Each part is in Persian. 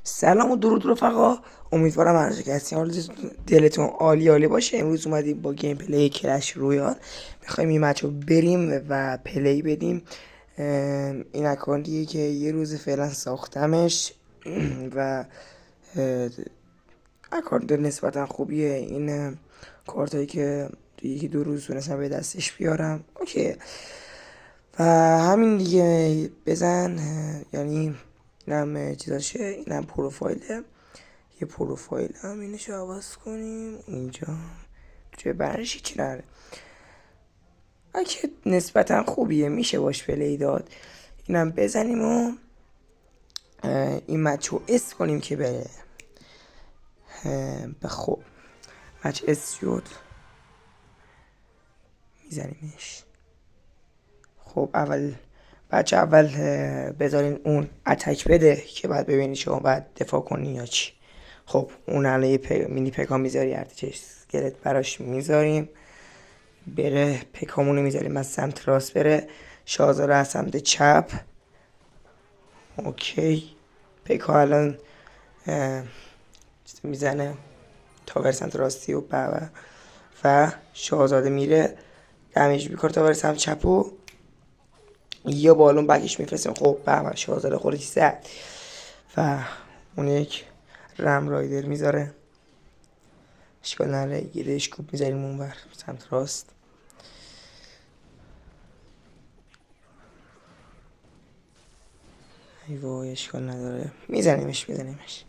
سلام و درود رفقا، امیدوارم هر کسی دلتون عالی باشه. امروز اومدیم با گیم پلی کلش رویال، میخوایم این مچ رو بریم و پلی بدیم. این اکانتیه که یه روز فعلا ساختمش و اکانت نسبتا خوبیه. این کارت هایی که توی یکی دو روز تونستم به دستش بیارم. اوکی و همین دیگه بزن. یعنی اینم چیزاشه، اینم پروفایله. یه پروفایل هم اینشو عوض کنیم اینجا توی برنشی چی نره. اگه نسبتا خوبیه میشه باش پلی داد. اینم بزنیم و این مچ رو اس کنیم که بره. خب مچ اس شد، میزنیمش. خب اول بذارین اون اتک بده که بعد ببینی شما بعد دفاع کنی یا چی. خب اون الان مینی پکا میذاری، ارتش اسکلت براش میذاریم، بره پکامونو میذاریم از سمت راست، بره شاهزاده از سمت چپ. اوکی پکا الان میزنه تاور سمت راستی و شاهزاده میره دمیج بیکار تاور سمت چپ و یا بالون بکش میفرستیم. خب شاهزاده خودش زد و اون یک رم رایدر میذاره، اشکال نره. یه اشکوب میذاریم اون بر سمت راست. ای وای اشکال نداره، میزنیمش.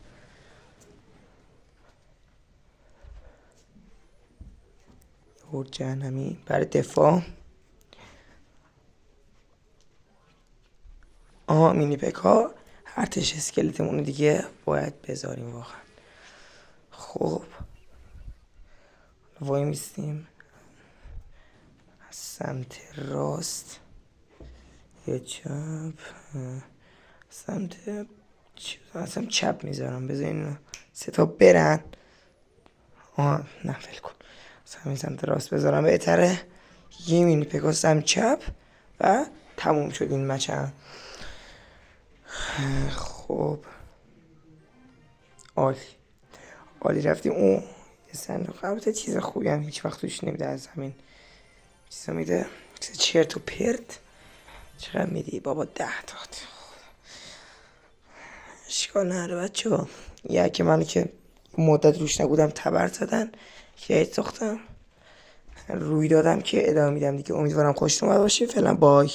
هورد جهنمی برای دفاع. مینی پکا ارتش اسکلتمونو دیگه باید بذاریم واقعا. خب وای میستیم از سمت راست یا چپ، سمت چپ میذارم. بذارین سه تا برن. نه فیل کن، همین سمت راست بذارم بهتره. یه مینی پکا سمت چپ و تموم شد این مچم. خب عالی رفتیم. یه صندوق البته چیز خوبی هم هیچ وقت توش نمیده، از همین چیزا میده. چرت و پرت. چقدر میدی بابا؟ 10 تا. اشکال نداره بچه ها. که من که مدت روش نبودم تبر زدن که ساختم روی دادم که ادامه میدم دیگه. امیدوارم خوشتون اومده باشه. فعلا بای.